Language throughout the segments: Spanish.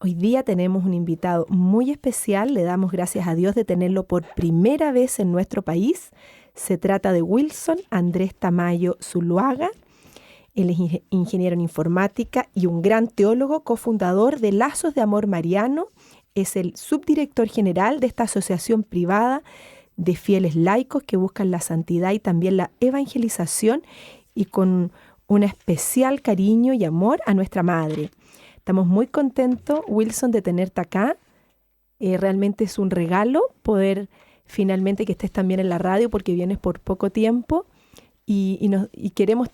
Hoy día tenemos un invitado muy especial, le damos gracias a Dios de tenerlo por primera vez en nuestro país. Se trata de Wilson Andrés Tamayo Zuluaga. Él es ingeniero en informática y un gran teólogo, cofundador de Lazos de Amor Mariano. Es el subdirector general de esta asociación privada de fieles laicos que buscan la santidad y también la evangelización, y con un especial cariño y amor a nuestra madre. Estamos muy contentos, Wilson, de tenerte acá. Realmente es un regalo poder finalmente que estés también en la radio, porque vienes por poco tiempo y queremos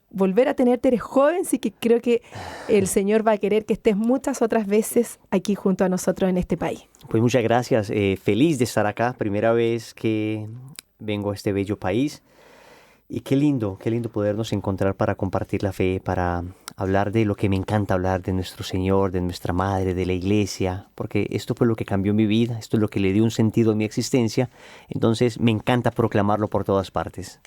volver a tenerte. Eres joven, así que creo que el Señor va a querer que estés muchas otras veces aquí junto a nosotros en este país. Pues muchas gracias, feliz de estar acá, primera vez que vengo a este bello país. Y qué lindo podernos encontrar para compartir la fe, para hablar de lo que me encanta hablar, de nuestro Señor, de nuestra Madre, de la Iglesia, porque esto fue lo que cambió mi vida, esto es lo que le dio un sentido a mi existencia, entonces me encanta proclamarlo por todas partes.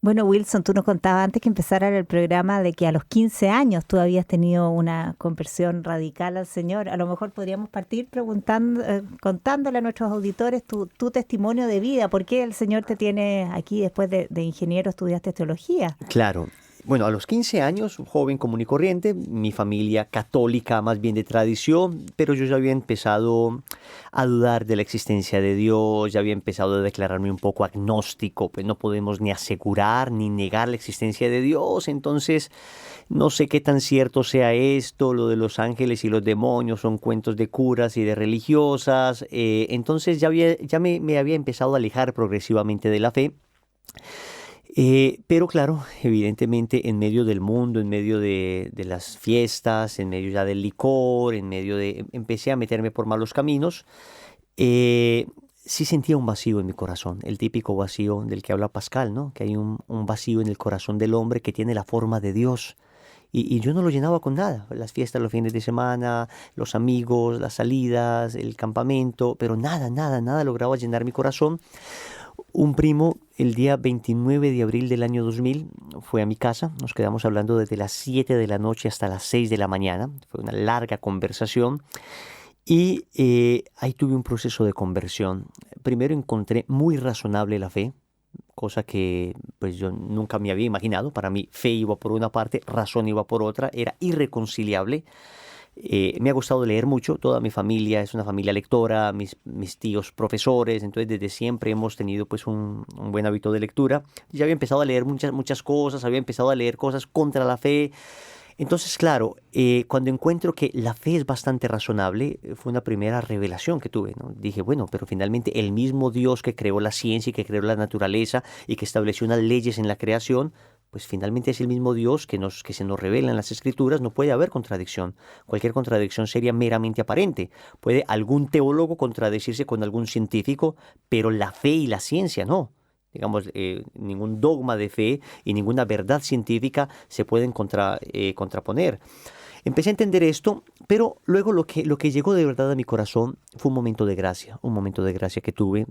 Bueno, Wilson, tú nos contabas antes que empezara el programa de que a los 15 años tú habías tenido una conversión radical al Señor. A lo mejor podríamos partir contándole a nuestros auditores tu testimonio de vida. ¿Por qué el Señor te tiene aquí después de ingeniero, estudiaste teología? Claro. Bueno, a los 15 años, un joven común y corriente, mi familia católica más bien de tradición, pero yo ya había empezado a dudar de la existencia de Dios, ya había empezado a declararme un poco agnóstico, pues no podemos ni asegurar ni negar la existencia de Dios, entonces no sé qué tan cierto sea esto, lo de los ángeles y los demonios son cuentos de curas y de religiosas, entonces ya me había empezado a alejar progresivamente de la fe. Pero claro, evidentemente en medio del mundo, en medio de las fiestas, en medio ya del licor, empecé a meterme por malos caminos. Sí sentía un vacío en mi corazón, el típico vacío del que habla Pascal, ¿no? Que hay un vacío en el corazón del hombre que tiene la forma de Dios. Y yo no lo llenaba con nada, las fiestas, los fines de semana, los amigos, las salidas, el campamento, pero nada lograba llenar mi corazón. Un primo, el día 29 de abril del año 2000, fue a mi casa. Nos quedamos hablando desde las 7 de la noche hasta las 6 de la mañana. Fue una larga conversación y ahí tuve un proceso de conversión. Primero encontré muy razonable la fe, cosa que pues yo nunca me había imaginado. Para mí fe iba por una parte, razón iba por otra, era irreconciliable. Me ha gustado leer mucho, toda mi familia es una familia lectora, mis tíos profesores, entonces desde siempre hemos tenido pues un buen hábito de lectura. Ya había empezado a leer muchas cosas, había empezado a leer cosas contra la fe. Entonces, claro, cuando encuentro que la fe es bastante razonable, fue una primera revelación que tuve, ¿no? Dije, bueno, pero finalmente el mismo Dios que creó la ciencia y que creó la naturaleza y que estableció unas leyes en la creación, pues finalmente es el mismo Dios que se nos revela en las Escrituras. No puede haber contradicción. Cualquier contradicción sería meramente aparente. Puede algún teólogo contradecirse con algún científico, pero la fe y la ciencia no. Digamos, ningún dogma de fe y ninguna verdad científica se pueden contraponer. Empecé a entender esto, pero luego lo que llegó de verdad a mi corazón fue un momento de gracia que tuve.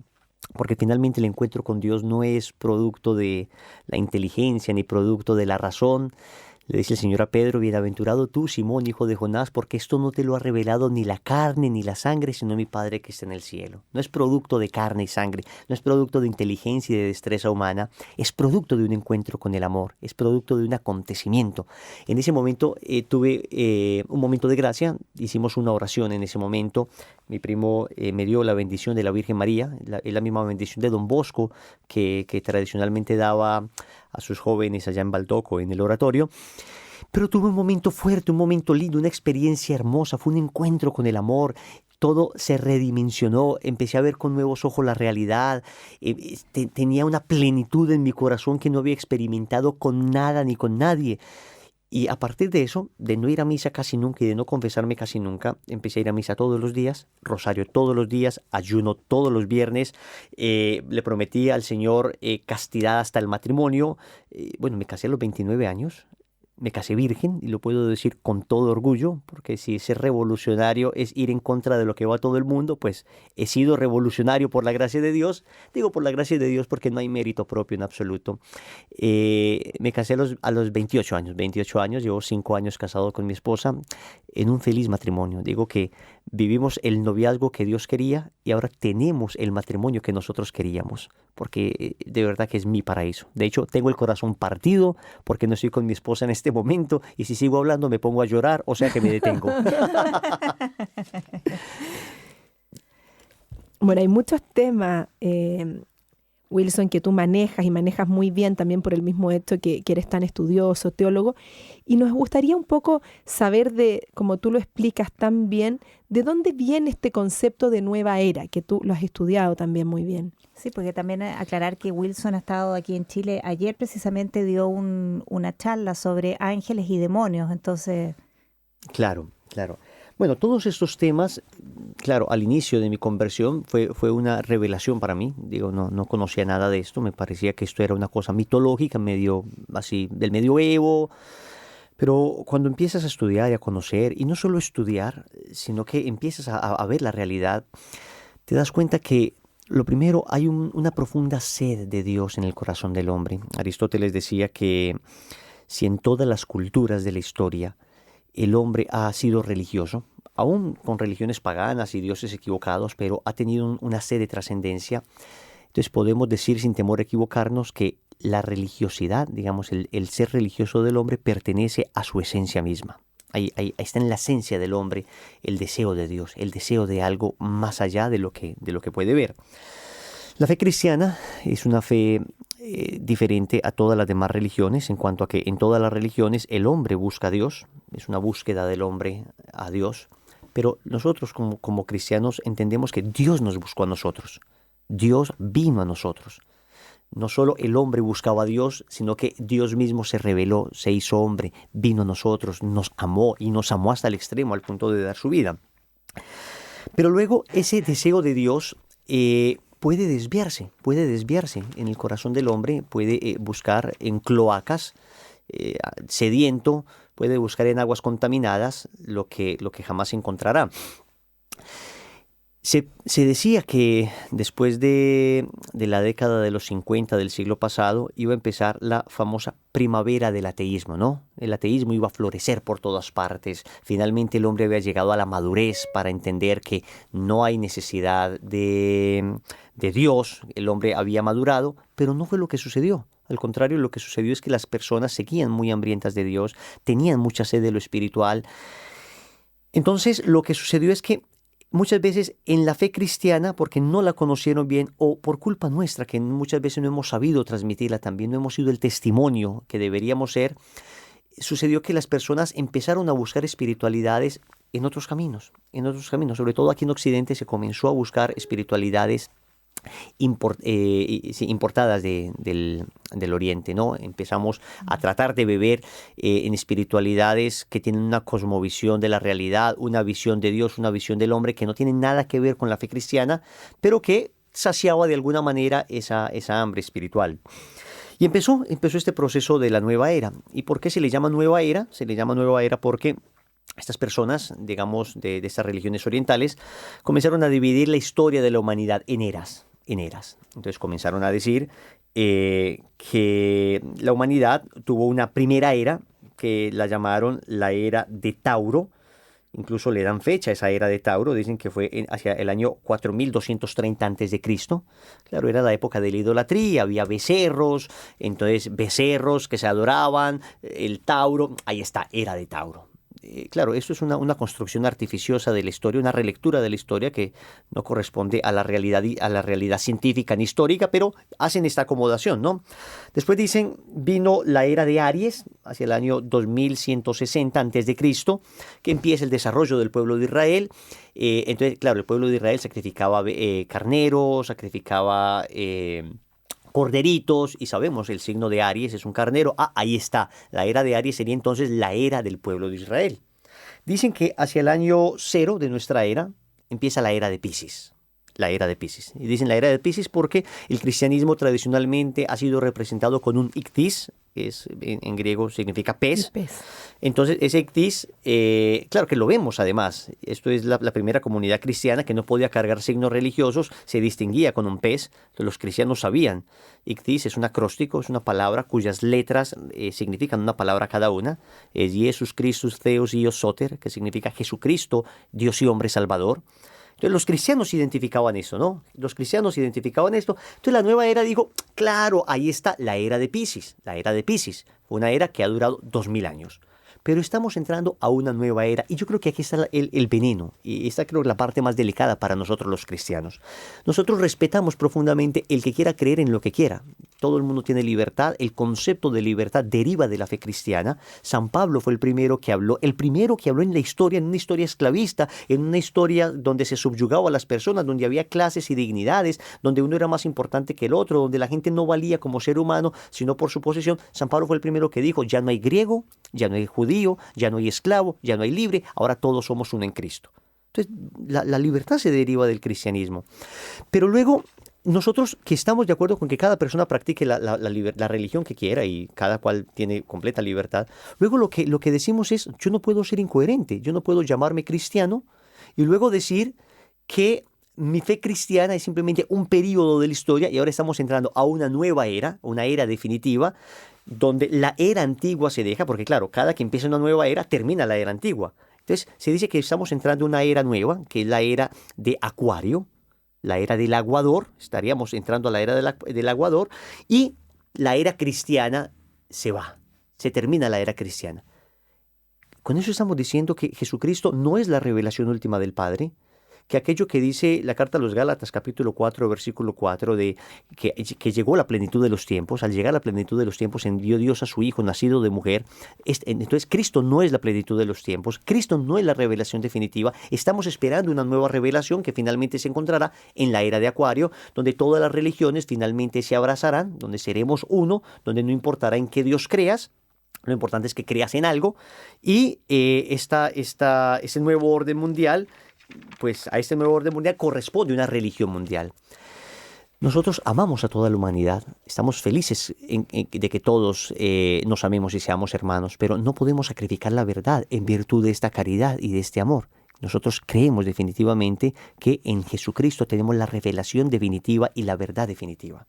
Porque finalmente el encuentro con Dios no es producto de la inteligencia ni producto de la razón. Le dice el Señor a Pedro, bienaventurado tú, Simón, hijo de Jonás, porque esto no te lo ha revelado ni la carne ni la sangre, sino mi Padre que está en el cielo. No es producto de carne y sangre, no es producto de inteligencia y de destreza humana, es producto de un encuentro con el amor, es producto de un acontecimiento. En ese momento tuve un momento de gracia, hicimos una oración en ese momento. Mi primo me dio la bendición de la Virgen María, es la misma bendición de Don Bosco que tradicionalmente daba a sus jóvenes allá en Baltoco, en el oratorio. Pero tuve un momento fuerte, un momento lindo, una experiencia hermosa, fue un encuentro con el amor. Todo se redimensionó, empecé a ver con nuevos ojos la realidad, tenía una plenitud en mi corazón que no había experimentado con nada ni con nadie. Y a partir de eso, de no ir a misa casi nunca y de no confesarme casi nunca, empecé a ir a misa todos los días, rosario todos los días, ayuno todos los viernes, le prometí al Señor castidad hasta el matrimonio. Bueno, me casé a los 29 años, me casé virgen y lo puedo decir con todo orgullo, porque si ser revolucionario es ir en contra de lo que va todo el mundo, pues he sido revolucionario por la gracia de Dios. Digo por la gracia de Dios porque no hay mérito propio en absoluto. Me casé a los 28 años, llevo 5 años casado con mi esposa en un feliz matrimonio. Digo que vivimos el noviazgo que Dios quería y ahora tenemos el matrimonio que nosotros queríamos, porque de verdad que es mi paraíso. De hecho, tengo el corazón partido porque no estoy con mi esposa en este momento y si sigo hablando me pongo a llorar, o sea que me detengo. Bueno, hay muchos temas, Wilson, que tú manejas y manejas muy bien también por el mismo hecho que eres tan estudioso, teólogo, y nos gustaría un poco saber como tú lo explicas tan bien, de dónde viene este concepto de nueva era, que tú lo has estudiado también muy bien. Sí, porque también aclarar que Wilson ha estado aquí en Chile. Ayer precisamente dio una charla sobre ángeles y demonios, entonces... Claro, claro. Bueno, todos estos temas, claro, al inicio de mi conversión fue una revelación para mí. Digo, no conocía nada de esto, me parecía que esto era una cosa mitológica, medio así del medioevo. Pero cuando empiezas a estudiar y a conocer, y no solo estudiar, sino que empiezas a ver la realidad, te das cuenta que lo primero, hay una profunda sed de Dios en el corazón del hombre. Aristóteles decía que si en todas las culturas de la historia el hombre ha sido religioso, aún con religiones paganas y dioses equivocados, pero ha tenido una sed de trascendencia, entonces podemos decir sin temor a equivocarnos que la religiosidad, digamos, el ser religioso del hombre pertenece a su esencia misma. Ahí está en la esencia del hombre el deseo de Dios, el deseo de algo más allá de lo que puede ver. La fe cristiana es una fe diferente a todas las demás religiones en cuanto a que en todas las religiones el hombre busca a Dios, es una búsqueda del hombre a Dios, pero nosotros como cristianos entendemos que Dios nos buscó a nosotros, Dios vino a nosotros. No solo el hombre buscaba a Dios, sino que Dios mismo se reveló, se hizo hombre, vino a nosotros, nos amó y nos amó hasta el extremo, al punto de dar su vida. Pero luego ese deseo de Dios puede desviarse en el corazón del hombre, puede buscar en cloacas, sediento, puede buscar en aguas contaminadas lo que jamás encontrará. Se decía que después de la década de los 50 del siglo pasado iba a empezar la famosa primavera del ateísmo, ¿no? El ateísmo iba a florecer por todas partes. Finalmente el hombre había llegado a la madurez para entender que no hay necesidad de Dios. El hombre había madurado, pero no fue lo que sucedió. Al contrario, lo que sucedió es que las personas seguían muy hambrientas de Dios, tenían mucha sed de lo espiritual. Entonces, lo que sucedió es que muchas veces en la fe cristiana, porque no la conocieron bien o por culpa nuestra, que muchas veces no hemos sabido transmitirla también, no hemos sido el testimonio que deberíamos ser, sucedió que las personas empezaron a buscar espiritualidades en otros caminos. Sobre todo aquí en Occidente se comenzó a buscar espiritualidades importadas del Oriente, ¿no? Empezamos a tratar de beber en espiritualidades que tienen una cosmovisión de la realidad, una visión de Dios, una visión del hombre que no tiene nada que ver con la fe cristiana, pero que saciaba de alguna manera esa hambre espiritual. Y empezó este proceso de la nueva era. ¿Y por qué se le llama nueva era? Se le llama nueva era porque estas personas, digamos, de estas religiones orientales, comenzaron a dividir la historia de la humanidad en eras. Entonces comenzaron a decir que la humanidad tuvo una primera era que la llamaron la era de Tauro. Incluso le dan fecha a esa era de Tauro, dicen que fue hacia el año 4230 a.C. Claro, era la época de la idolatría, había becerros, entonces becerros que se adoraban, el Tauro, ahí está, era de Tauro. Claro, esto es una construcción artificiosa de la historia, una relectura de la historia que no corresponde a la realidad científica ni histórica, pero hacen esta acomodación, ¿no? Después dicen, vino la era de Aries, hacia el año 2160 a.C., que empieza el desarrollo del pueblo de Israel. Entonces, claro, el pueblo de Israel sacrificaba carneros, sacrificaba corderitos, y sabemos el signo de Aries es un carnero. Ahí está, la era de Aries sería entonces la era del pueblo de Israel. Dicen que hacia el año 0 de nuestra era empieza la era de Piscis. la era de Piscis. Y dicen la era de Piscis porque el cristianismo tradicionalmente ha sido representado con un ictis, que es, en griego significa pez. Entonces ese ictis, claro que lo vemos además. Esto es la primera comunidad cristiana que no podía cargar signos religiosos, se distinguía con un pez. Los cristianos sabían. Ictis es un acróstico, es una palabra cuyas letras significan una palabra cada una. Es Jesus Christus Theos Ios Soter, que significa Jesucristo, Dios y hombre salvador. Entonces los cristianos identificaban eso, ¿no? Los cristianos identificaban esto. Entonces la nueva era dijo, claro, ahí está la era de Piscis. La era de Piscis fue una era que ha durado 2000 años. Pero estamos entrando a una nueva era y yo creo que aquí está el veneno y esta creo la parte más delicada para nosotros los cristianos. Nosotros respetamos profundamente el que quiera creer en lo que quiera. Todo el mundo tiene libertad, el concepto de libertad deriva de la fe cristiana. San Pablo fue el primero que habló en la historia, en una historia esclavista, en una historia donde se subyugaba a las personas, donde había clases y dignidades, donde uno era más importante que el otro, donde la gente no valía como ser humano, sino por su posición. San Pablo fue el primero que dijo, ya no hay griego, ya no hay judío, ya no hay esclavo, ya no hay libre, ahora todos somos uno en Cristo. Entonces, la libertad se deriva del cristianismo. Pero luego, nosotros que estamos de acuerdo con que cada persona practique la religión que quiera y cada cual tiene completa libertad, luego lo que decimos es, yo no puedo ser incoherente, yo no puedo llamarme cristiano y luego decir que mi fe cristiana es simplemente un periodo de la historia y ahora estamos entrando a una nueva era, una era definitiva, donde la era antigua se deja, porque claro, cada que empieza una nueva era, termina la era antigua. Entonces, se dice que estamos entrando a una era nueva, que es la era de Acuario, la era del aguador, estaríamos entrando a la era del aguador, y la era cristiana se va, se termina la era cristiana. Con eso estamos diciendo que Jesucristo no es la revelación última del Padre, que aquello que dice la carta a los Gálatas, capítulo 4, versículo 4, de que llegó la plenitud de los tiempos, al llegar a la plenitud de los tiempos envió Dios a su Hijo, nacido de mujer. Entonces Cristo no es la plenitud de los tiempos, Cristo no es la revelación definitiva, estamos esperando una nueva revelación que finalmente se encontrará en la era de Acuario, donde todas las religiones finalmente se abrazarán, donde seremos uno, donde no importará en qué Dios creas, lo importante es que creas en algo, y ese nuevo orden mundial, pues a este nuevo orden mundial corresponde una religión mundial. Nosotros amamos a toda la humanidad, estamos felices de que todos nos amemos y seamos hermanos, pero no podemos sacrificar la verdad en virtud de esta caridad y de este amor. Nosotros creemos definitivamente que en Jesucristo tenemos la revelación definitiva y la verdad definitiva.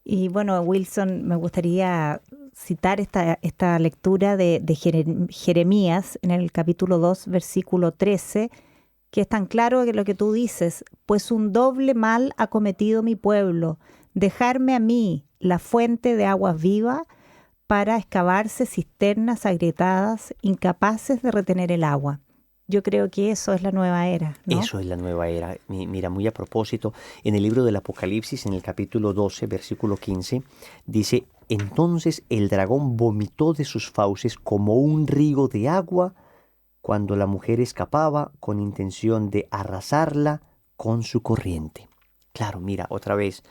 Y bueno, Wilson, me gustaría citar esta lectura de Jeremías en el capítulo 2, versículo 13, que es tan claro que lo que tú dices, pues un doble mal ha cometido mi pueblo, dejarme a mí la fuente de aguas vivas para excavarse cisternas agrietadas, incapaces de retener el agua. Yo creo que eso es la nueva era, ¿no? Eso es la nueva era. Mira, muy a propósito, en el libro del Apocalipsis, en el capítulo 12, versículo 15, dice, entonces el dragón vomitó de sus fauces como un río de agua cuando la mujer escapaba con intención de arrasarla con su corriente. Claro, mira, otra vez,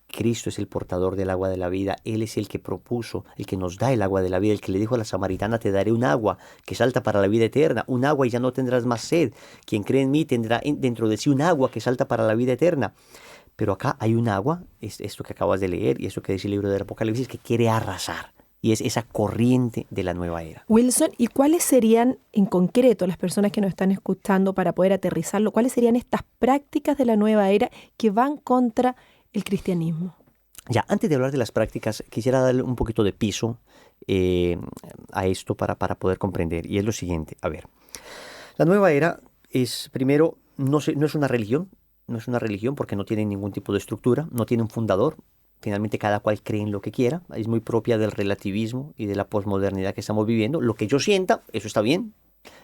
Cristo es el portador del agua de la vida. Él es el que propuso, el que nos da el agua de la vida, el que le dijo a la samaritana, te daré un agua que salta para la vida eterna, un agua y ya no tendrás más sed. Quien cree en mí tendrá dentro de sí un agua que salta para la vida eterna. Pero acá hay un agua, es esto que acabas de leer y eso que dice el libro del Apocalipsis, que quiere arrasar. Y es esa corriente de la nueva era. Wilson, ¿y cuáles serían en concreto las personas que nos están escuchando para poder aterrizarlo? ¿Cuáles serían estas prácticas de la nueva era que van contra el cristianismo? Ya, antes de hablar de las prácticas, quisiera darle un poquito de piso a esto para poder comprender. Y es lo siguiente, a ver, la nueva era es, primero, no es una religión, porque no tiene ningún tipo de estructura, no tiene un fundador. Finalmente cada cual cree en lo que quiera, es muy propia del relativismo y de la posmodernidad que estamos viviendo. Lo que yo sienta, eso está bien,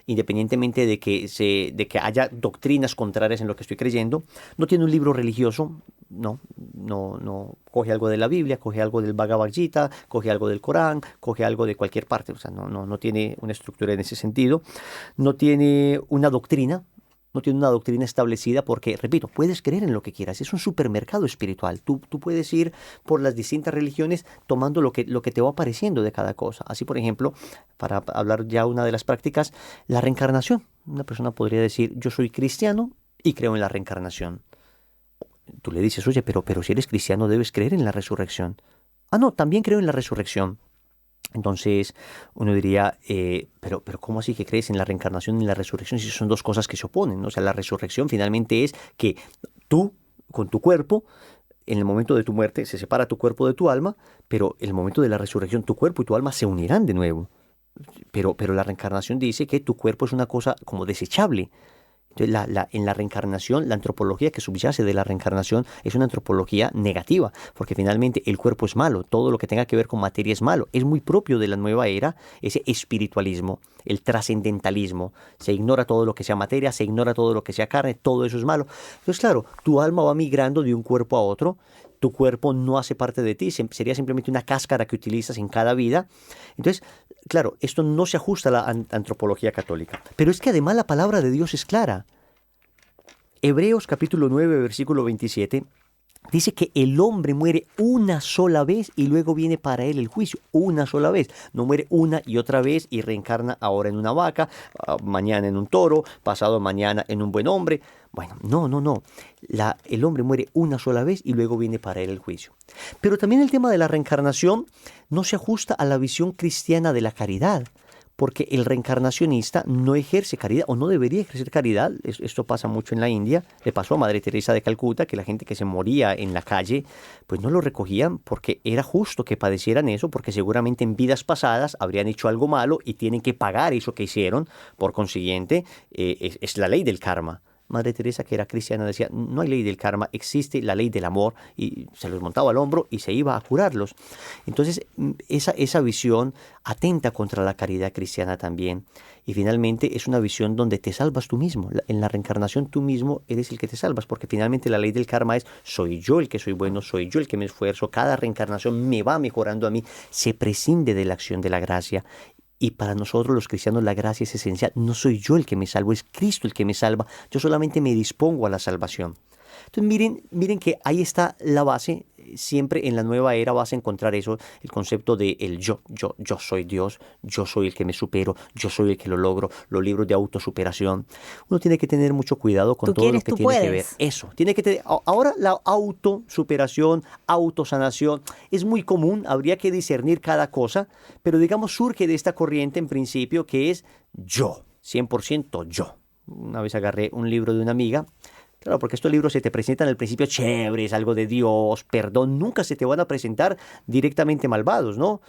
independientemente de que haya doctrinas contrarias en lo que estoy creyendo. No tiene un libro religioso, no coge algo de la Biblia, coge algo del Bhagavad Gita, coge algo del Corán, coge algo de cualquier parte, o sea, no tiene una estructura en ese sentido, no tiene una doctrina. No tiene una doctrina establecida porque, repito, puedes creer en lo que quieras. Es un supermercado espiritual. Tú puedes ir por las distintas religiones tomando lo que te va apareciendo de cada cosa. Así, por ejemplo, para hablar ya una de las prácticas, la reencarnación. Una persona podría decir, yo soy cristiano y creo en la reencarnación. Tú le dices, oye, pero si eres cristiano debes creer en la resurrección. Ah, no, también creo en la resurrección. Entonces uno diría, pero ¿cómo así que crees en la reencarnación y en la resurrección si son dos cosas que se oponen, ¿no? O sea, la resurrección finalmente es que tú, con tu cuerpo, en el momento de tu muerte se separa tu cuerpo de tu alma, pero en el momento de la resurrección tu cuerpo y tu alma se unirán de nuevo. Pero la reencarnación dice que tu cuerpo es una cosa como desechable. Entonces, en la reencarnación, la antropología que subyace de la reencarnación es una antropología negativa, porque finalmente el cuerpo es malo, todo lo que tenga que ver con materia es malo. Es muy propio de la nueva era ese espiritualismo, el trascendentalismo. Se ignora todo lo que sea materia, se ignora todo lo que sea carne, todo eso es malo. Entonces, claro, tu alma va migrando de un cuerpo a otro, tu cuerpo no hace parte de ti, sería simplemente una cáscara que utilizas en cada vida. Entonces, claro, esto no se ajusta a la antropología católica. Pero es que además la palabra de Dios es clara. Hebreos capítulo 9, versículo 27, dice que el hombre muere una sola vez y luego viene para él el juicio. Una sola vez. No muere una y otra vez y reencarna ahora en una vaca, mañana en un toro, pasado mañana en un buen hombre. Bueno, no. El hombre muere una sola vez y luego viene para él el juicio. Pero también el tema de la reencarnación no se ajusta a la visión cristiana de la caridad, porque el reencarnacionista no ejerce caridad o no debería ejercer caridad. Esto pasa mucho en la India. Le pasó a Madre Teresa de Calcuta que la gente que se moría en la calle, pues no lo recogían porque era justo que padecieran eso, porque seguramente en vidas pasadas habrían hecho algo malo y tienen que pagar eso que hicieron. Por consiguiente, es la ley del karma. Madre Teresa, que era cristiana, decía, no hay ley del karma, existe la ley del amor, y se los montaba al hombro y se iba a curarlos. Entonces, esa visión atenta contra la caridad cristiana también. Y finalmente es una visión donde te salvas tú mismo. En la reencarnación tú mismo eres el que te salvas, porque finalmente la ley del karma es, soy yo el que soy bueno, soy yo el que me esfuerzo, cada reencarnación me va mejorando a mí, se prescinde de la acción de la gracia. Y para nosotros los cristianos la gracia es esencial. No soy yo el que me salvo, es Cristo el que me salva. Yo solamente me dispongo a la salvación. Entonces miren que ahí está la base. Siempre en la nueva era vas a encontrar eso, el concepto de el yo soy Dios, yo soy el que me supero, yo soy el que lo logro, los libros de autosuperación. Uno tiene que tener mucho cuidado con todo lo que tiene que ver. Eso, tiene que tener. Ahora la autosuperación, autosanación es muy común, habría que discernir cada cosa, pero digamos surge de esta corriente en principio que es yo, 100% yo. Una vez agarré un libro de una amiga. Claro, porque estos libros se te presentan al principio chéveres, algo de Dios, perdón, nunca se te van a presentar directamente malvados, ¿no?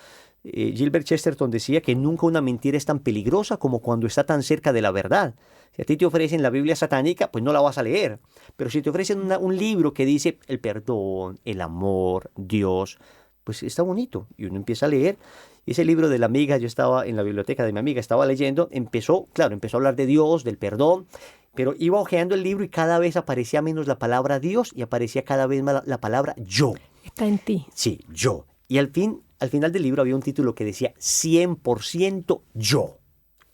Gilbert Chesterton decía que nunca una mentira es tan peligrosa como cuando está tan cerca de la verdad. Si a ti te ofrecen la Biblia satánica, pues no la vas a leer. Pero si te ofrecen un libro que dice el perdón, el amor, Dios, pues está bonito. Y uno empieza a leer. Y ese libro de la amiga, yo estaba en la biblioteca de mi amiga, estaba leyendo, empezó a hablar de Dios, del perdón, pero iba hojeando el libro y cada vez aparecía menos la palabra Dios y aparecía cada vez más la palabra yo. Está en ti. Sí, yo. Y al final del libro había un título que decía 100% yo.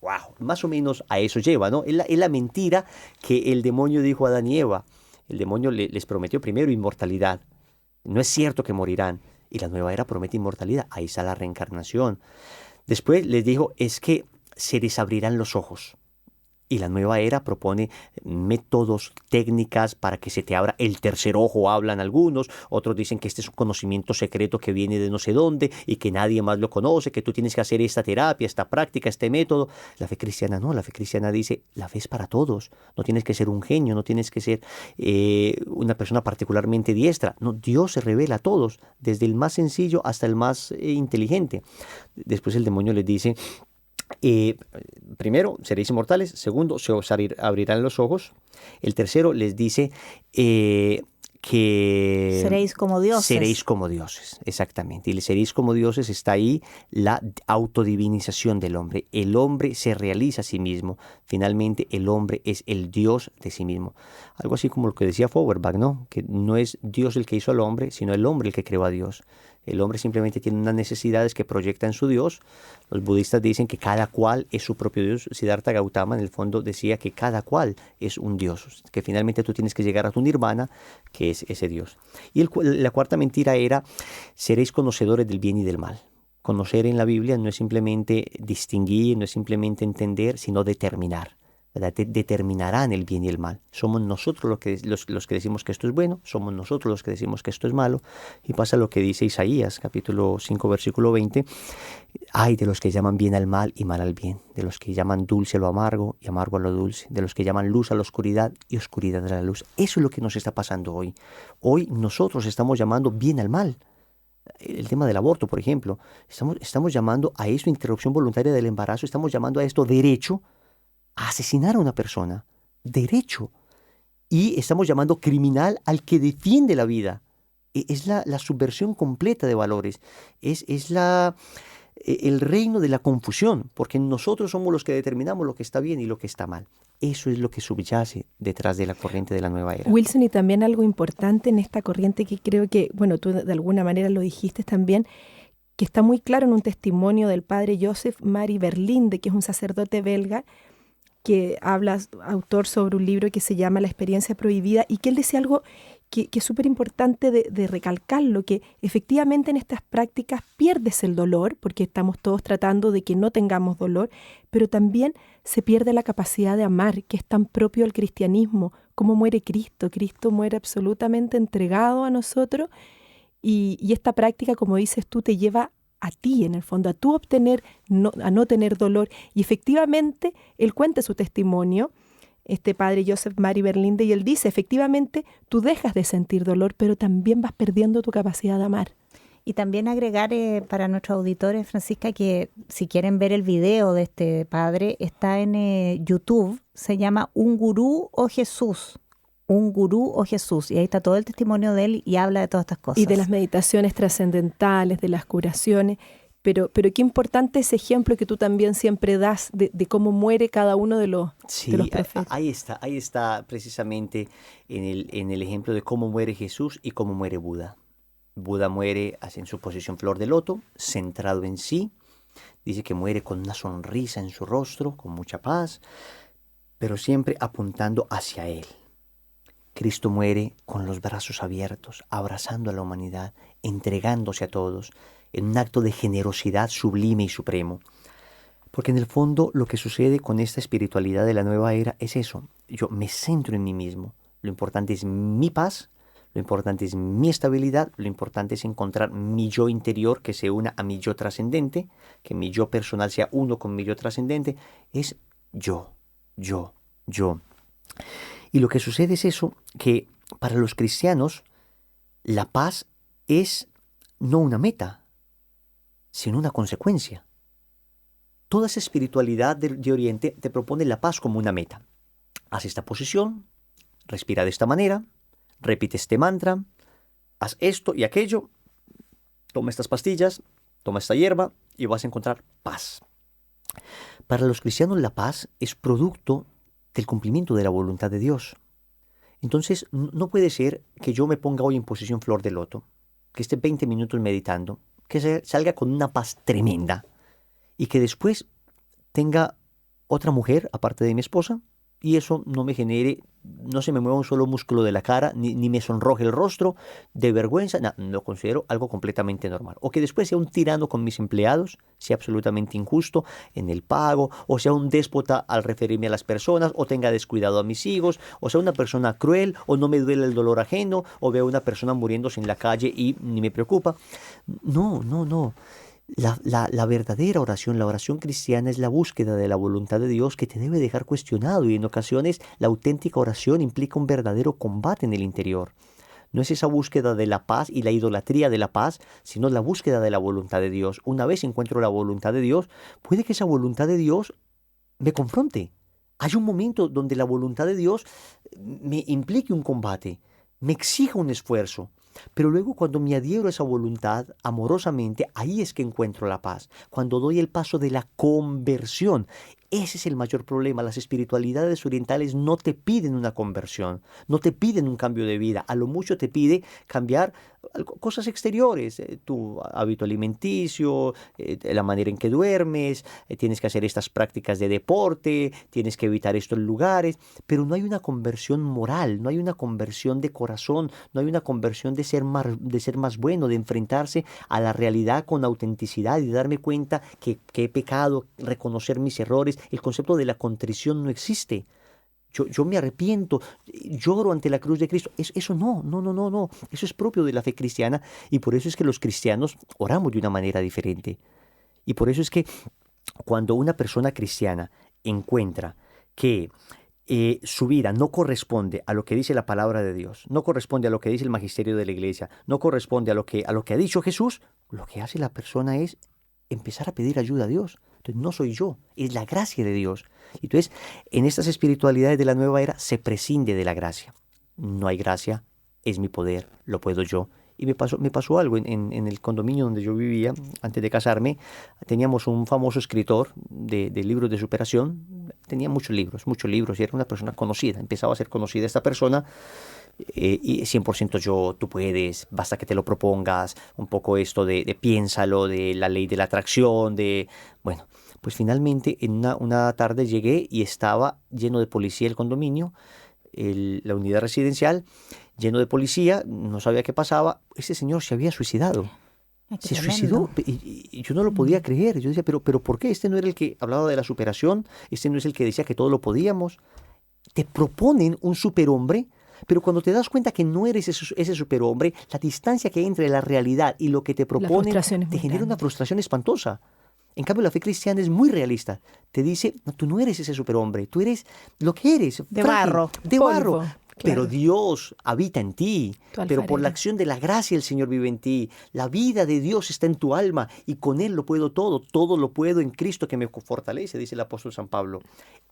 ¡Wow! Más o menos a eso lleva, ¿no? Es la mentira que el demonio dijo a Adán y Eva. El demonio les prometió primero inmortalidad. No es cierto que morirán. Y la nueva era promete inmortalidad. Ahí está la reencarnación. Después les dijo, es que se les abrirán los ojos. Y la nueva era propone métodos, técnicas para que se te abra el tercer ojo, hablan algunos. Otros dicen que este es un conocimiento secreto que viene de no sé dónde y que nadie más lo conoce, que tú tienes que hacer esta terapia, esta práctica, este método. La fe cristiana no, la fe cristiana dice, la fe es para todos. No tienes que ser un genio, no tienes que ser una persona particularmente diestra. No, Dios se revela a todos, desde el más sencillo hasta el más inteligente. Después el demonio les dice, primero, seréis inmortales. Segundo, se os abrirán los ojos. El tercero les dice que seréis como dioses. Seréis como dioses, exactamente. Y el seréis como dioses está ahí la autodivinización del hombre. El hombre se realiza a sí mismo. Finalmente, el hombre es el Dios de sí mismo. Algo así como lo que decía Feuerbach, ¿no? Que no es Dios el que hizo al hombre, sino el hombre el que creó a Dios. El hombre simplemente tiene unas necesidades que proyecta en su Dios. Los budistas dicen que cada cual es su propio Dios. Siddhartha Gautama en el fondo decía que cada cual es un Dios, que finalmente tú tienes que llegar a tu nirvana, que es ese Dios. Y la cuarta mentira era, seréis conocedores del bien y del mal. Conocer en la Biblia no es simplemente distinguir, no es simplemente entender, sino determinar. ¿verdad? Determinarán el bien y el mal. Somos nosotros los que decimos que esto es bueno, somos nosotros los que decimos que esto es malo. Y pasa lo que dice Isaías, capítulo 5, versículo 20. Ay de los que llaman bien al mal y mal al bien, de los que llaman dulce a lo amargo y amargo a lo dulce, de los que llaman luz a la oscuridad y oscuridad a la luz. Eso es lo que nos está pasando hoy. Hoy nosotros estamos llamando bien al mal. El tema del aborto, por ejemplo, estamos llamando a esto interrupción voluntaria del embarazo, estamos llamando a esto derecho a asesinar a una persona, derecho. Y estamos llamando criminal al que defiende la vida. Es la subversión completa de valores, es el reino de la confusión, porque nosotros somos los que determinamos lo que está bien y lo que está mal. Eso es lo que subyace detrás de la corriente de la nueva era. Wilson, y también algo importante en esta corriente que creo que, bueno, tú de alguna manera lo dijiste también, que está muy claro en un testimonio del padre Joseph Marie Verlinde, que es un sacerdote belga, que habla, autor sobre un libro que se llama La experiencia prohibida, y que él decía algo que es súper importante de recalcarlo, que efectivamente en estas prácticas pierdes el dolor, porque estamos todos tratando de que no tengamos dolor, pero también se pierde la capacidad de amar, que es tan propio al cristianismo, como muere Cristo. Cristo muere absolutamente entregado a nosotros, y esta práctica, como dices tú, te lleva a ti, en el fondo, a tú obtener, a no tener dolor. Y efectivamente, él cuenta su testimonio, este padre Joseph Marie Verlinde, y él dice, efectivamente, tú dejas de sentir dolor, pero también vas perdiendo tu capacidad de amar. Y también agregar para nuestros auditores, Francisca, que si quieren ver el video de este padre, está en YouTube, se llama Un Gurú o Jesús. Un Gurú o Jesús, y ahí está todo el testimonio de él y habla de todas estas cosas. Y de las meditaciones trascendentales, de las curaciones, pero qué importante ese ejemplo que tú también siempre das de cómo muere cada uno de los profetas. Ahí está precisamente en el ejemplo de cómo muere Jesús y cómo muere Buda. Buda muere en su posición flor de loto, centrado en sí, dice que muere con una sonrisa en su rostro, con mucha paz, pero siempre apuntando hacia él. Cristo muere con los brazos abiertos, abrazando a la humanidad, entregándose a todos, en un acto de generosidad sublime y supremo. Porque en el fondo lo que sucede con esta espiritualidad de la nueva era es eso. Yo me centro en mí mismo. Lo importante es mi paz, lo importante es mi estabilidad, lo importante es encontrar mi yo interior que se una a mi yo trascendente, que mi yo personal sea uno con mi yo trascendente. Es yo. Y lo que sucede es eso, que para los cristianos la paz es no una meta, sino una consecuencia. Toda esa espiritualidad de Oriente te propone la paz como una meta. Haz esta posición, respira de esta manera, repite este mantra, haz esto y aquello, toma estas pastillas, toma esta hierba y vas a encontrar paz. Para los cristianos la paz es producto del cumplimiento de la voluntad de Dios. Entonces no puede ser que yo me ponga hoy en posición flor de loto, que esté 20 minutos meditando, que salga con una paz tremenda y que después tenga otra mujer aparte de mi esposa y eso no me genere, no se me mueva un solo músculo de la cara, ni me sonroje el rostro de vergüenza, lo considero algo completamente normal. O que después sea un tirano con mis empleados, sea absolutamente injusto en el pago, o sea un déspota al referirme a las personas, o tenga descuidado a mis hijos, o sea una persona cruel, o no me duele el dolor ajeno, o veo a una persona muriéndose en la calle y ni me preocupa. No. La verdadera oración, la oración cristiana es la búsqueda de la voluntad de Dios que te debe dejar cuestionado y en ocasiones la auténtica oración implica un verdadero combate en el interior. No es esa búsqueda de la paz y la idolatría de la paz, sino la búsqueda de la voluntad de Dios. Una vez encuentro la voluntad de Dios, puede que esa voluntad de Dios me confronte. Hay un momento donde la voluntad de Dios me implique un combate, me exija un esfuerzo. Pero luego cuando me adhiero a esa voluntad amorosamente, ahí es que encuentro la paz. Cuando doy el paso de la conversión, ese es el mayor problema. Las espiritualidades orientales no te piden una conversión, no te piden un cambio de vida. A lo mucho te pide cambiar cosas exteriores, tu hábito alimenticio, la manera en que duermes, tienes que hacer estas prácticas de deporte, tienes que evitar estos lugares, pero no hay una conversión moral, no hay una conversión de corazón, no hay una conversión de ser más bueno, de enfrentarse a la realidad con autenticidad y darme cuenta que he pecado, reconocer mis errores el concepto de la contrición no existe. Yo me arrepiento, lloro ante la cruz de Cristo. Eso no. Eso es propio de la fe cristiana y por eso es que los cristianos oramos de una manera diferente. Y por eso es que cuando una persona cristiana encuentra que su vida no corresponde a lo que dice la palabra de Dios, no corresponde a lo que dice el magisterio de la iglesia, no corresponde a lo que ha dicho Jesús, lo que hace la persona es empezar a pedir ayuda a Dios. Entonces no soy yo, es la gracia de Dios. Entonces, en estas espiritualidades de la nueva era se prescinde de la gracia. No hay gracia, es mi poder, lo puedo yo. Y me pasó algo en el condominio donde yo vivía antes de casarme. Teníamos un famoso escritor de libros de superación. Tenía muchos libros y era una persona conocida. Empezaba a ser conocida esta persona. Y 100% yo, tú puedes, basta que te lo propongas. Un poco esto de piénsalo, de la ley de la atracción, Bueno, pues finalmente en una tarde llegué y estaba lleno de policía el condominio, la unidad residencial, lleno de policía, no sabía qué pasaba. Ese señor se había suicidado. Se suicidó y yo no lo podía creer. Yo decía, pero ¿por qué? Este no era el que hablaba de la superación, este no es el que decía que todo lo podíamos. Te proponen un superhombre, pero cuando te das cuenta que no eres ese superhombre, la distancia que hay entre la realidad y lo que te proponen te genera una frustración espantosa. En cambio, la fe cristiana es muy realista. Te dice, no, tú no eres ese superhombre, tú eres lo que eres. De barro. De polvo, barro. claro. Pero Dios habita en ti. Pero por la acción de la gracia el Señor vive en ti. La vida de Dios está en tu alma y con Él lo puedo todo. Todo lo puedo en Cristo que me fortalece, dice el apóstol San Pablo.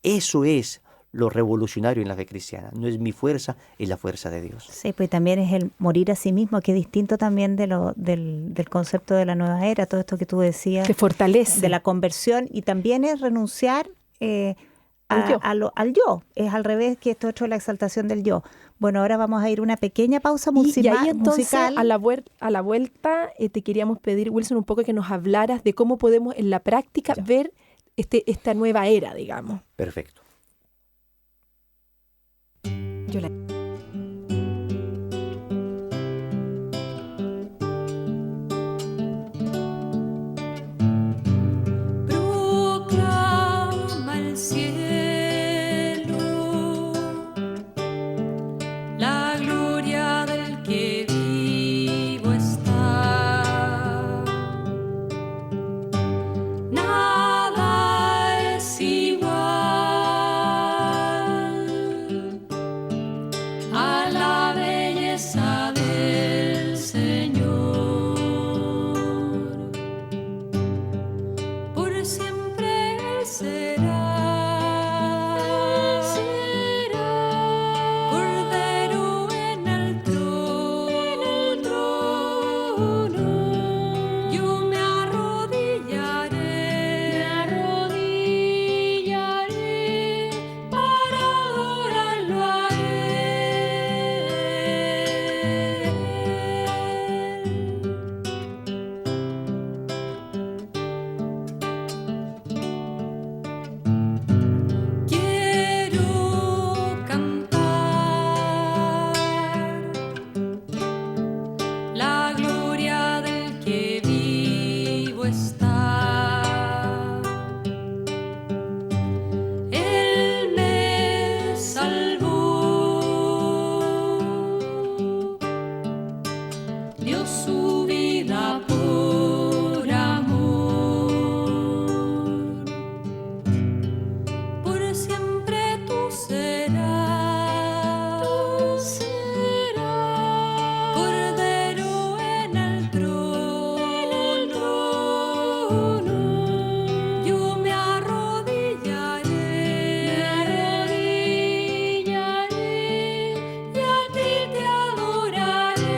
Eso es lo revolucionario en la fe cristiana. No es mi fuerza, es la fuerza de Dios. Sí, pues también es el morir a sí mismo, que es distinto también del concepto de la nueva era, todo esto que tú decías. Que fortalece. De la conversión, y también es renunciar al yo. Es al revés, que esto otro es la exaltación del yo. Bueno, ahora vamos a ir a una pequeña pausa musical. Y ahí entonces, a la vuelta, te queríamos pedir, Wilson, un poco que nos hablaras de cómo podemos en la práctica ver esta nueva era, digamos. Perfecto. Yo la... Proclama el cielo la gloria del que vivo está. Nada es igual a la belleza del Señor. Por siempre Él será Cordero en el trono. Yo me arrodillaré para adorarlo a Quiero cantar la gloria del que vivo está. Él me salvó, dio su vida por amor. Por siempre tú serás Cordero en el trono. Yo me arrodillaré y a ti te adoraré.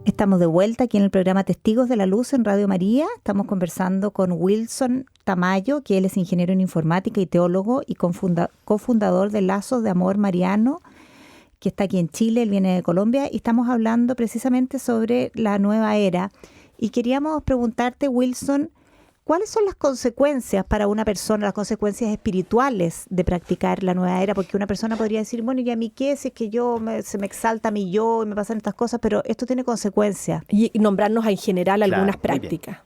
Estamos de vuelta aquí en el programa Testigos de la Luz en Radio María. Estamos conversando con Wilson Tamayo, que él es ingeniero en informática y teólogo y cofundador de Lazos de Amor Mariano, que está aquí en Chile, él viene de Colombia, y estamos hablando precisamente sobre la nueva era. Y queríamos preguntarte, Wilson, ¿Cuáles son las consecuencias para una persona, las consecuencias espirituales de practicar la nueva era? Porque una persona podría decir, bueno, ¿y a mí qué? Si es que se me exalta mi yo y me pasan estas cosas, pero esto tiene consecuencias. Y nombrarnos en general algunas Claro, muy bien. prácticas.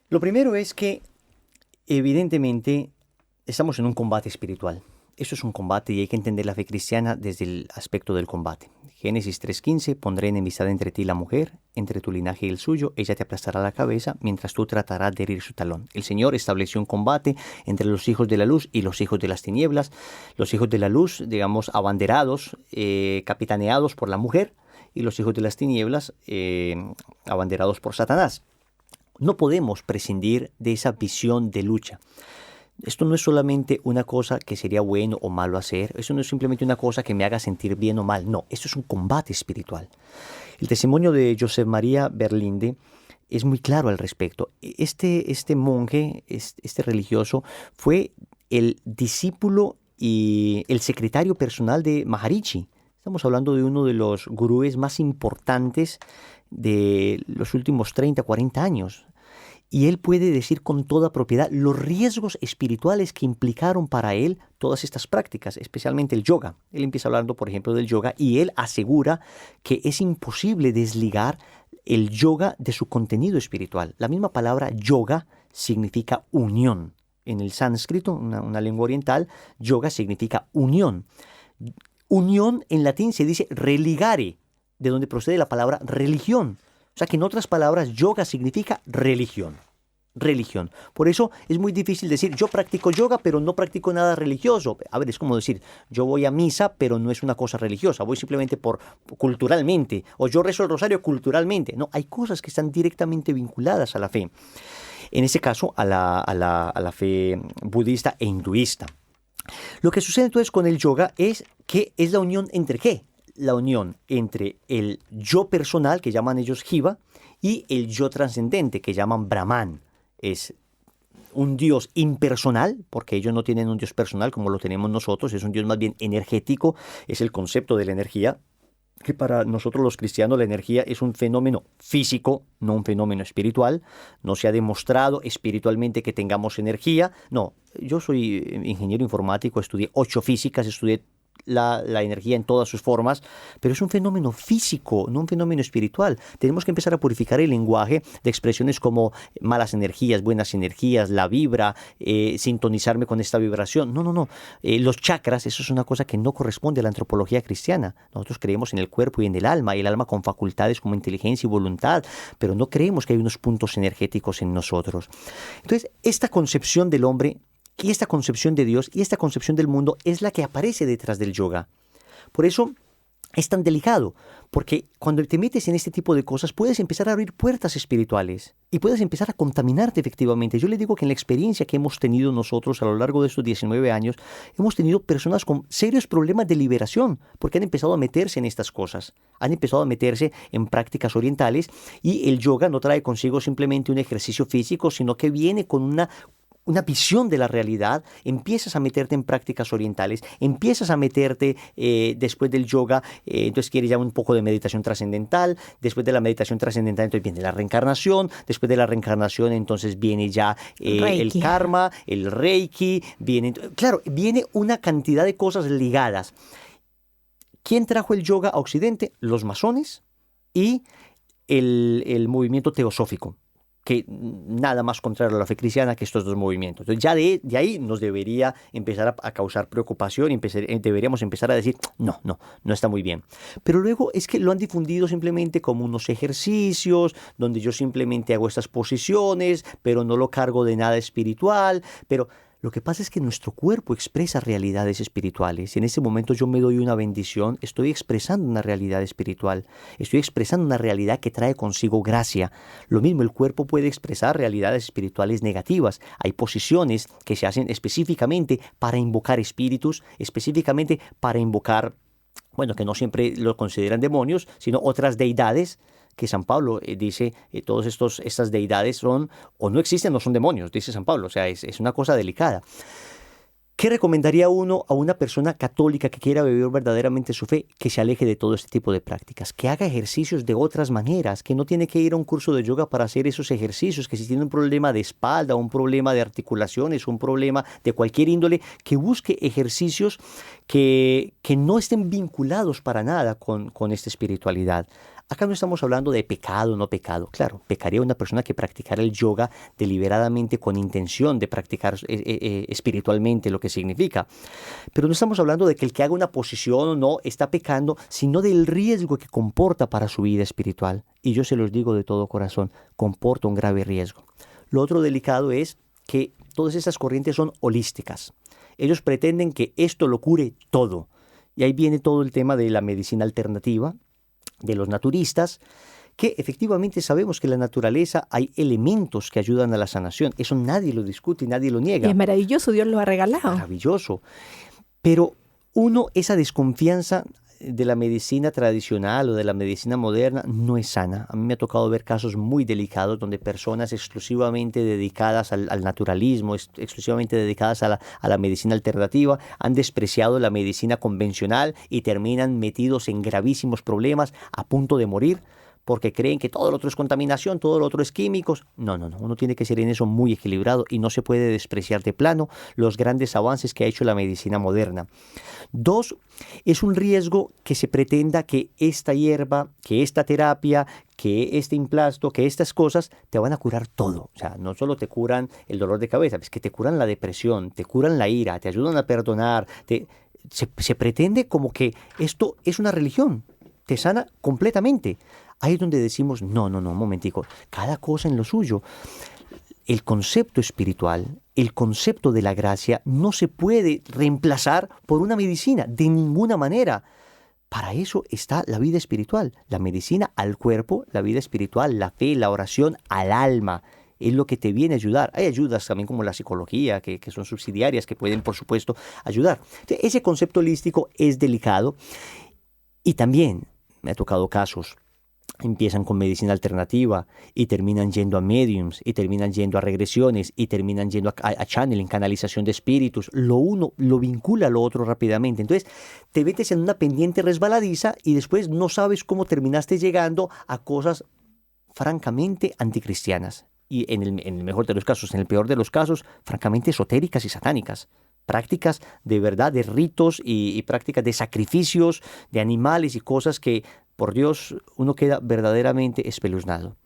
Lo primero es que, evidentemente, estamos en un combate espiritual. Eso es un combate y hay que entender la fe cristiana desde el aspecto del combate. Génesis 3:15, pondré enemistad entre ti y la mujer, entre tu linaje y el suyo, ella te aplastará la cabeza, mientras tú tratarás de herir su talón. El Señor estableció un combate entre los hijos de la luz y los hijos de las tinieblas. Los hijos de la luz, digamos, abanderados, capitaneados por la mujer, y los hijos de las tinieblas, abanderados por Satanás. No podemos prescindir de esa visión de lucha. Esto no es solamente una cosa que sería bueno o malo hacer. Eso no es simplemente una cosa que me haga sentir bien o mal. No, esto es un combate espiritual. El testimonio de Joseph María Berlinde es muy claro al respecto. Este monje, este religioso, fue el discípulo y el secretario personal de Maharishi. Estamos hablando de uno de los gurúes más importantes de los últimos 30, 40 años. Y él puede decir con toda propiedad los riesgos espirituales que implicaron para él todas estas prácticas, especialmente el yoga. Él empieza hablando, por ejemplo, del yoga y él asegura que es imposible desligar el yoga de su contenido espiritual. La misma palabra yoga significa unión. En el sánscrito, una lengua oriental, yoga significa unión. Unión en latín se dice religare, de donde procede la palabra religión. O sea que en otras palabras, yoga significa religión. Religión. Por eso es muy difícil decir, yo practico yoga, pero no practico nada religioso. A ver, es como decir, yo voy a misa, pero no es una cosa religiosa. Voy simplemente culturalmente. O yo rezo el rosario culturalmente. No, hay cosas que están directamente vinculadas a la fe. En ese caso, a la fe budista e hinduista. Lo que sucede entonces con el yoga es que es la unión entre ¿qué? La unión entre el yo personal, que llaman ellos Jiva, y el yo trascendente, que llaman Brahman. Es un Dios impersonal, porque ellos no tienen un Dios personal como lo tenemos nosotros, es un Dios más bien energético, es el concepto de la energía, que para nosotros los cristianos la energía es un fenómeno físico, no un fenómeno espiritual. No se ha demostrado espiritualmente que tengamos energía. No, yo soy ingeniero informático, estudié 8 físicas, estudié la energía en todas sus formas, pero es un fenómeno físico, no un fenómeno espiritual. Tenemos que empezar a purificar el lenguaje de expresiones como malas energías, buenas energías, la vibra, sintonizarme con esta vibración. No. Los chakras, eso es una cosa que no corresponde a la antropología cristiana. Nosotros creemos en el cuerpo y en el alma con facultades como inteligencia y voluntad, pero no creemos que hay unos puntos energéticos en nosotros. Entonces, esta concepción del hombre y esta concepción de Dios y esta concepción del mundo es la que aparece detrás del yoga. Por eso es tan delicado, porque cuando te metes en este tipo de cosas puedes empezar a abrir puertas espirituales y puedes empezar a contaminarte efectivamente. Yo le digo que en la experiencia que hemos tenido nosotros a lo largo de estos 19 años, hemos tenido personas con serios problemas de liberación porque han empezado a meterse en estas cosas, han empezado a meterse en prácticas orientales y el yoga no trae consigo simplemente un ejercicio físico, sino que viene con una visión de la realidad. Empiezas a meterte en prácticas orientales, empiezas a meterte después del yoga, entonces quieres ya un poco de meditación trascendental, después de la meditación trascendental entonces viene la reencarnación, después de la reencarnación entonces viene ya el karma, el reiki, viene una cantidad de cosas ligadas. ¿Quién trajo el yoga a Occidente? Los masones y el movimiento teosófico, que nada más contrario a la fe cristiana que estos dos movimientos. Entonces ya de ahí nos debería empezar a causar preocupación y deberíamos empezar a decir, no está muy bien. Pero luego es que lo han difundido simplemente como unos ejercicios, donde yo simplemente hago estas posiciones, pero no lo cargo de nada espiritual, pero lo que pasa es que nuestro cuerpo expresa realidades espirituales. En ese momento yo me doy una bendición, estoy expresando una realidad espiritual, estoy expresando una realidad que trae consigo gracia. Lo mismo, el cuerpo puede expresar realidades espirituales negativas. Hay posiciones que se hacen específicamente para invocar espíritus, específicamente para invocar, que no siempre lo consideran demonios, sino otras deidades, que San Pablo dice, todas estas deidades son, o no existen, no son demonios, dice San Pablo. O sea, es una cosa delicada. ¿Qué recomendaría uno a una persona católica que quiera vivir verdaderamente su fe? Que se aleje de todo este tipo de prácticas, que haga ejercicios de otras maneras, que no tiene que ir a un curso de yoga para hacer esos ejercicios, que si tiene un problema de espalda, un problema de articulaciones, un problema de cualquier índole, que busque ejercicios que no estén vinculados para nada con esta espiritualidad. Acá no estamos hablando de pecado o no pecado. Claro, pecaría una persona que practicara el yoga deliberadamente con intención de practicar espiritualmente lo que significa. Pero no estamos hablando de que el que haga una posición o no está pecando, sino del riesgo que comporta para su vida espiritual. Y yo se los digo de todo corazón, comporta un grave riesgo. Lo otro delicado es que todas estas corrientes son holísticas. Ellos pretenden que esto lo cure todo. Y ahí viene todo el tema de la medicina alternativa, de los naturistas, que efectivamente sabemos que en la naturaleza hay elementos que ayudan a la sanación. Eso nadie lo discute y nadie lo niega. Y es maravilloso, Dios lo ha regalado. Maravilloso. Pero esa desconfianza de la medicina tradicional o de la medicina moderna no es sana. A mí me ha tocado ver casos muy delicados donde personas exclusivamente dedicadas al naturalismo, exclusivamente dedicadas a la medicina alternativa, han despreciado la medicina convencional y terminan metidos en gravísimos problemas a punto de morir porque creen que todo lo otro es contaminación, todo lo otro es químicos. No. Uno tiene que ser en eso muy equilibrado y no se puede despreciar de plano los grandes avances que ha hecho la medicina moderna. 2, es un riesgo que se pretenda que esta hierba, que esta terapia, que este implasto, que estas cosas te van a curar todo. O sea, no solo te curan el dolor de cabeza, es que te curan la depresión, te curan la ira, te ayudan a perdonar. Se pretende como que esto es una religión, te sana completamente. Ahí es donde decimos, no, un momentico, cada cosa en lo suyo. El concepto espiritual, el concepto de la gracia no se puede reemplazar por una medicina, de ninguna manera. Para eso está la vida espiritual, la medicina al cuerpo, la vida espiritual, la fe, la oración al alma. Es lo que te viene a ayudar. Hay ayudas también como la psicología, que son subsidiarias, que pueden, por supuesto, ayudar. Entonces, ese concepto holístico es delicado. Y también me ha tocado casos. Empiezan con medicina alternativa y terminan yendo a mediums y terminan yendo a regresiones y terminan yendo a channeling, canalización de espíritus. Lo uno lo vincula a lo otro rápidamente. Entonces te metes en una pendiente resbaladiza y después no sabes cómo terminaste llegando a cosas francamente anticristianas. Y en el mejor de los casos, en el peor de los casos, francamente esotéricas y satánicas. Prácticas de verdad, de ritos y prácticas de sacrificios de animales y cosas que, por Dios, uno queda verdaderamente espeluznado.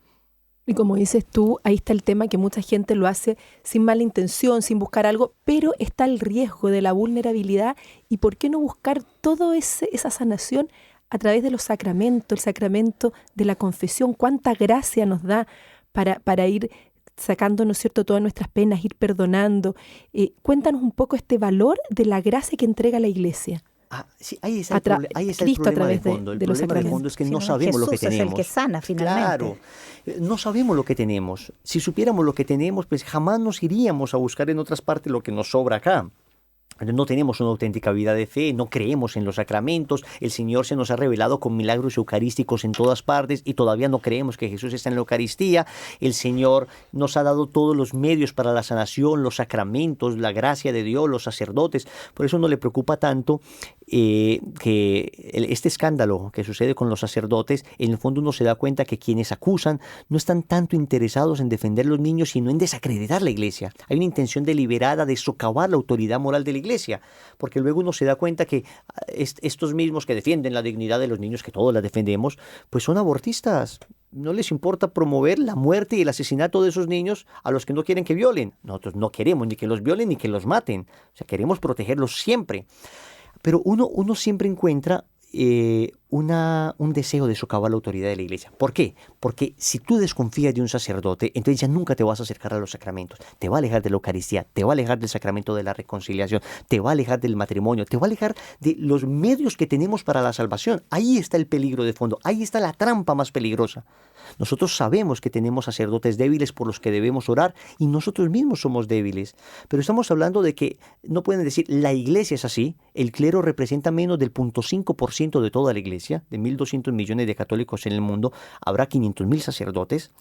Y como dices tú, ahí está el tema que mucha gente lo hace sin mala intención, sin buscar algo, pero está el riesgo de la vulnerabilidad. ¿Y por qué no buscar toda esa sanación a través de los sacramentos, el sacramento de la confesión? ¿Cuánta gracia nos da para ir sacando, ¿no es cierto?, todas nuestras penas, ir perdonando? Cuéntanos un poco este valor de la gracia que entrega la Iglesia. Sí, ahí está el problema de fondo. El problema de fondo es que no sabemos lo que tenemos. Jesús es el que sana finalmente. Claro, no sabemos lo que tenemos. Si supiéramos lo que tenemos, pues jamás nos iríamos a buscar en otras partes lo que nos sobra acá. No tenemos una auténtica vida de fe, no creemos en los sacramentos, el Señor se nos ha revelado con milagros eucarísticos en todas partes y todavía no creemos que Jesús está en la Eucaristía. El Señor nos ha dado todos los medios para la sanación, los sacramentos, la gracia de Dios, los sacerdotes. Por eso no le preocupa tanto este escándalo que sucede con los sacerdotes. En el fondo uno se da cuenta que quienes acusan no están tanto interesados en defender a los niños, sino en desacreditar la Iglesia. Hay una intención deliberada de socavar la autoridad moral de la Iglesia, porque luego uno se da cuenta que estos mismos que defienden la dignidad de los niños, que todos la defendemos, pues son abortistas. No les importa promover la muerte y el asesinato de esos niños a los que no quieren que violen. Nosotros no queremos ni que los violen ni que los maten. O sea, queremos protegerlos siempre. Pero uno siempre encuentra un deseo de socavar la autoridad de la Iglesia. ¿Por qué? Porque si tú desconfías de un sacerdote, entonces ya nunca te vas a acercar a los sacramentos. Te va a alejar de la Eucaristía, te va a alejar del sacramento de la reconciliación, te va a alejar del matrimonio, te va a alejar de los medios que tenemos para la salvación. Ahí está el peligro de fondo, ahí está la trampa más peligrosa. Nosotros sabemos que tenemos sacerdotes débiles por los que debemos orar y nosotros mismos somos débiles. Pero estamos hablando de que no pueden decir la Iglesia es así, el clero representa menos del 0.5% de toda la Iglesia, de 1.200 millones de católicos en el mundo, habrá 500.000 sacerdotes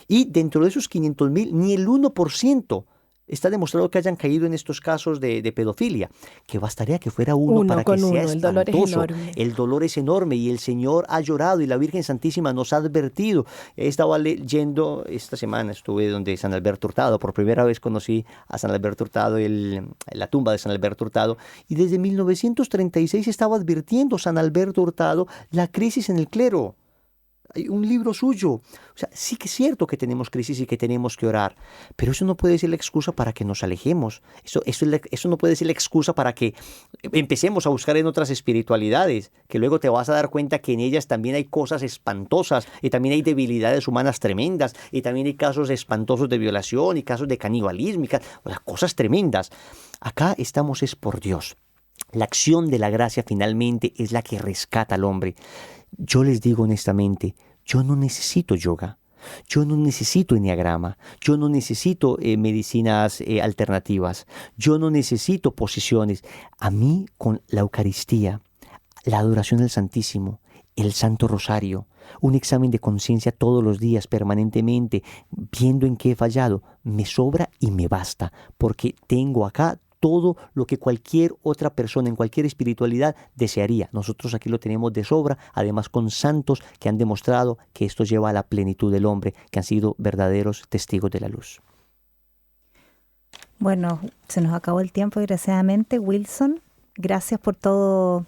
y dentro de esos 500.000 ni el 1% Está demostrado que hayan caído en estos casos de pedofilia, que bastaría que fuera uno para que sea el dolor es espantoso. enorme. El dolor es enorme y el Señor ha llorado y la Virgen Santísima nos ha advertido. Estaba leyendo, esta semana estuve donde San Alberto Hurtado, por primera vez conocí a San Alberto Hurtado, la tumba de San Alberto Hurtado, y desde 1936 estaba advirtiendo San Alberto Hurtado la crisis en el clero. Hay un libro suyo. O sea, sí que es cierto que tenemos crisis y que tenemos que orar, pero eso no puede ser la excusa para que nos alejemos. Eso no puede ser la excusa para que empecemos a buscar en otras espiritualidades, que luego te vas a dar cuenta que en ellas también hay cosas espantosas y también hay debilidades humanas tremendas y también hay casos espantosos de violación y casos de canibalismo, o sea, cosas tremendas. Acá estamos es por Dios. La acción de la gracia finalmente es la que rescata al hombre. Yo les digo honestamente, yo no necesito yoga, yo no necesito enneagrama, yo no necesito medicinas alternativas, yo no necesito posiciones. A mí con la Eucaristía, la adoración al Santísimo, el Santo Rosario, un examen de conciencia todos los días, permanentemente, viendo en qué he fallado, me sobra y me basta, porque tengo acá todo lo que cualquier otra persona en cualquier espiritualidad desearía. Nosotros aquí lo tenemos de sobra, además con santos que han demostrado que esto lleva a la plenitud del hombre, que han sido verdaderos testigos de la luz. Bueno, se nos acabó el tiempo, desgraciadamente. Wilson, gracias por todo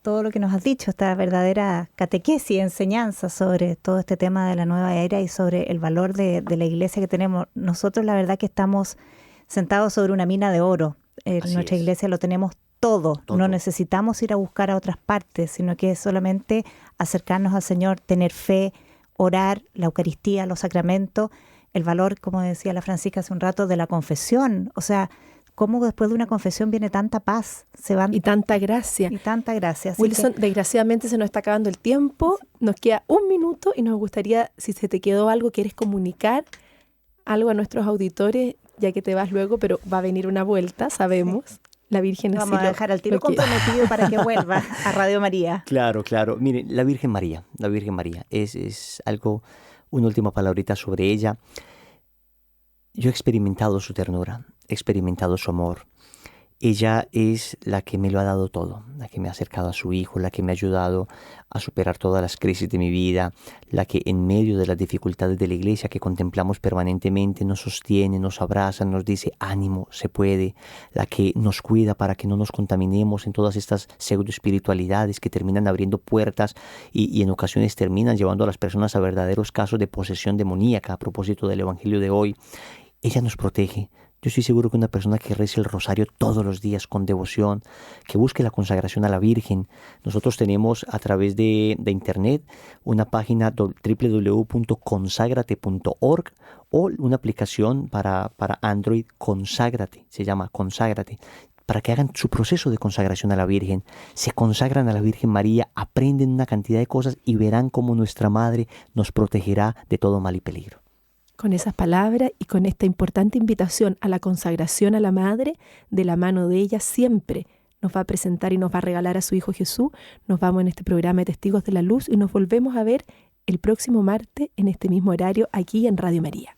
lo que nos has dicho, esta verdadera catequesis, enseñanza sobre todo este tema de la nueva era y sobre el valor de la iglesia que tenemos. Nosotros la verdad que estamos sentados sobre una mina de oro. En nuestra iglesia lo tenemos todo. No necesitamos ir a buscar a otras partes, sino que es solamente acercarnos al Señor, tener fe, orar, la Eucaristía, los sacramentos, el valor, como decía la Francisca hace un rato, de la confesión. O sea, cómo después de una confesión viene tanta paz, y tanta gracia. Y tanta gracia. Así Wilson, desgraciadamente se nos está acabando el tiempo, nos queda un minuto y nos gustaría, si se te quedó algo, quieres comunicar algo a nuestros auditores, ya que te vas luego, pero va a venir una vuelta, sabemos. Sí. La Virgen Vamos a dejar al tiro comprometido para que vuelva a Radio María. Claro. Miren, la Virgen María es algo, una última palabrita sobre ella. Yo he experimentado su ternura, he experimentado su amor. Ella es la que me lo ha dado todo, la que me ha acercado a su Hijo, la que me ha ayudado a superar todas las crisis de mi vida, la que en medio de las dificultades de la iglesia que contemplamos permanentemente nos sostiene, nos abraza, nos dice ánimo, se puede, la que nos cuida para que no nos contaminemos en todas estas pseudo espiritualidades que terminan abriendo puertas y en ocasiones terminan llevando a las personas a verdaderos casos de posesión demoníaca a propósito del Evangelio de hoy. Ella nos protege. Yo estoy seguro que una persona que reza el rosario todos los días con devoción, que busque la consagración a la Virgen. Nosotros tenemos a través de internet una página www.consagrate.org o una aplicación para Android, Conságrate, se llama Conságrate, para que hagan su proceso de consagración a la Virgen. Se consagran a la Virgen María, aprenden una cantidad de cosas y verán cómo nuestra Madre nos protegerá de todo mal y peligro. Con esas palabras y con esta importante invitación a la consagración a la Madre, de la mano de ella siempre nos va a presentar y nos va a regalar a su Hijo Jesús. Nos vamos en este programa de Testigos de la Luz y nos volvemos a ver el próximo martes en este mismo horario aquí en Radio María.